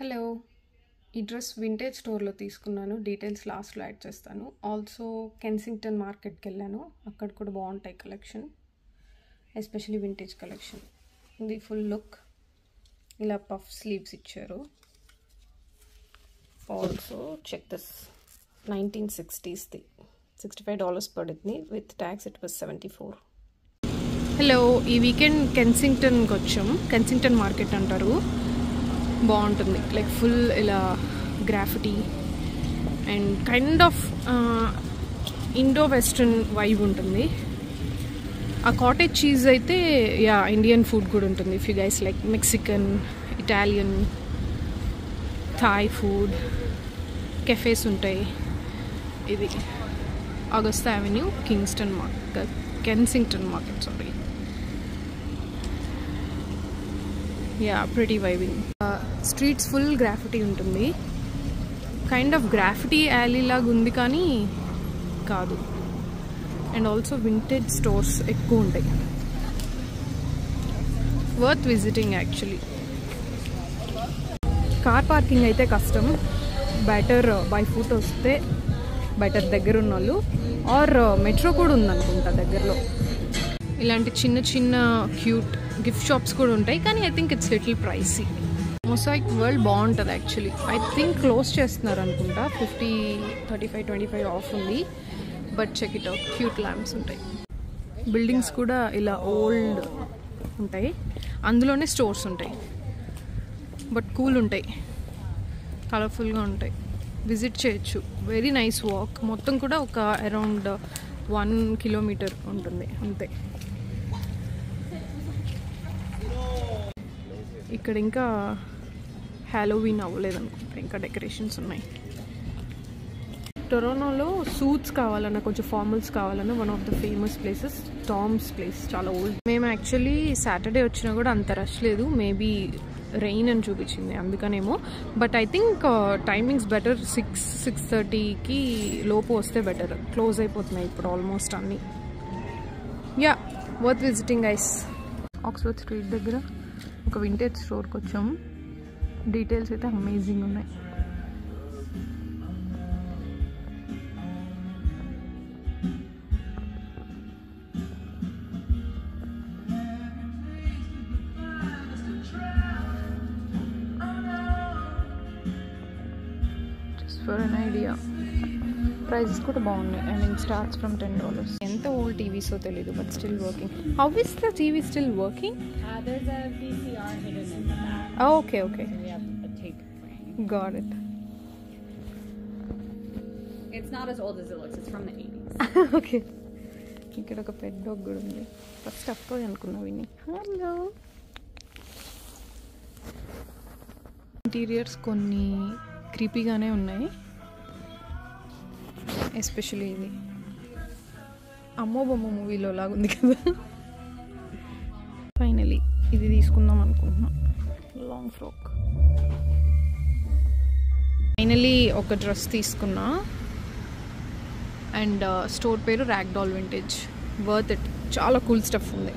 Hello, ఈ dress vintage స్టోర్లో తీసుకున్నాను. డీటెయిల్స్ లాస్ట్లో యాడ్ చేస్తాను. ఆల్సో కెన్సింగ్టన్ మార్కెట్కి వెళ్ళాను. అక్కడ కూడా బాగుంటాయి కలెక్షన్, ఎస్పెషలీ వింటేజ్ కలెక్షన్. ఇది ఫుల్ లుక్, ఇలా పఫ్ స్లీవ్స్ ఇచ్చారు. ఆల్సో చెక్ దిస్, 1960స్ది $65 పడుతుంది. With tax it was 74. Hello, ఈ వీకెండ్ కెన్సింగ్టన్కి వచ్చాం. కెన్సింగ్టన్ మార్కెట్ అంటారు. బాగుంటుంది, లైక్ ఫుల్ ఇలా graffiti and kind of Indo western vibe ఉంటుంది. ఆ కాటేజ్ చీజ్ అయితే యా ఇండియన్ ఫుడ్ కూడా ఉంటుంది. If you guys like Mexican, Italian, Thai food, cafes ఉంటాయి. ఇది Augusta avenue, Kensington market, sorry. Yeah pretty vibing. Streets full graffiti ఉంటుంది. Kind of graffiti యాలీ లాగా ఉంది కానీ కాదు. అండ్ ఆల్సో వింటేజ్ స్టోర్స్ ఎక్కువ ఉంటాయి. Worth visiting actually. Car parking అయితే కష్టం. బెటర్ బై ఫుట్ వస్తే బెటర్ దగ్గర ఉన్న వాళ్ళు. ఆర్ మెట్రో కూడా ఉందనుకుంటా దగ్గరలో. ఇలాంటి చిన్న చిన్న క్యూట్ గిఫ్ట్ షాప్స్ కూడా ఉంటాయి, కానీ I think it's little pricey. Mosaic world బాగుంటుంది యాక్చువల్లీ. ఐ థింక్ క్లోజ్ చేస్తున్నారు అనుకుంటా. 50, 35, 25 ఆఫ్ ఉంది. But check it out, cute lamps ఉంటాయి. బిల్డింగ్స్ కూడా ఇలా ఓల్డ్ ఉంటాయి. అందులోనే స్టోర్స్ ఉంటాయి, బట్ కూల్ ఉంటాయి, కలర్ఫుల్గా ఉంటాయి. విజిట్ చేయొచ్చు. Very nice walk. మొత్తం కూడా ఒక అరౌండ్ 1 కిలోమీటర్ ఉంటుంది అంతే. ఇక్కడ ఇంకా హ్యాలోవీన్ అవ్వలేదు అనుకుంటా, ఇంకా డెకరేషన్స్ ఉన్నాయి. టొరంటోలో సూట్స్ కావాలన్నా, కొంచెం ఫార్మల్స్ కావాలన్నా one of the famous places Tom's place. చాలా ఓల్డ్. మేము యాక్చువల్లీ సాటర్డే వచ్చినా కూడా అంత రష్ లేదు. మేబీ రెయిన్ అని చూపించింది అందుకనేమో. But I think timings better. 6-6:30కి లోపు వస్తే బెటర్. క్లోజ్ అయిపోతున్నాయి ఇప్పుడు ఆల్మోస్ట్ అన్నీ. Yeah worth visiting guys. Oxford street దగ్గర ఒక వింటేజ్ స్టోర్కి వచ్చాము. డీటెయిల్స్ అయితే అమేజింగ్ ఉన్నాయి. Just for an idea. Prices కూడా బాగున్నాయి. I mean starts from $10. ఎంత ఓల్డ్ టీవీసో తెలీదు, but still working. How is the TV still working? There's a VCR hidden in the back. Oh, okay. So we have a tape frame. Got it. It's not as old as it looks. It's from the 80s. Okay. ఇక్కడ ఒక pet dog కూడా ఉంది. First అప్పుడు అనుకున్నా విని. Hello. Interiors కొన్ని క్రీపీగానే ఉన్నాయి. Especially ఇది అమ్మో బొమ్మ మూవీలో లాగుంది కదా. ఫైనలీ ఇది తీసుకుందాం అనుకుంటున్నా, లాంగ్ ఫ్రాక్. ఫైనలీ ఒక డ్రెస్ తీసుకున్నా. అండ్ స్టోర్ పేరు ర్యాగ్డాల్ వింటేజ్. Worth it. చాలా కూల్ స్టఫ్ ఉంది.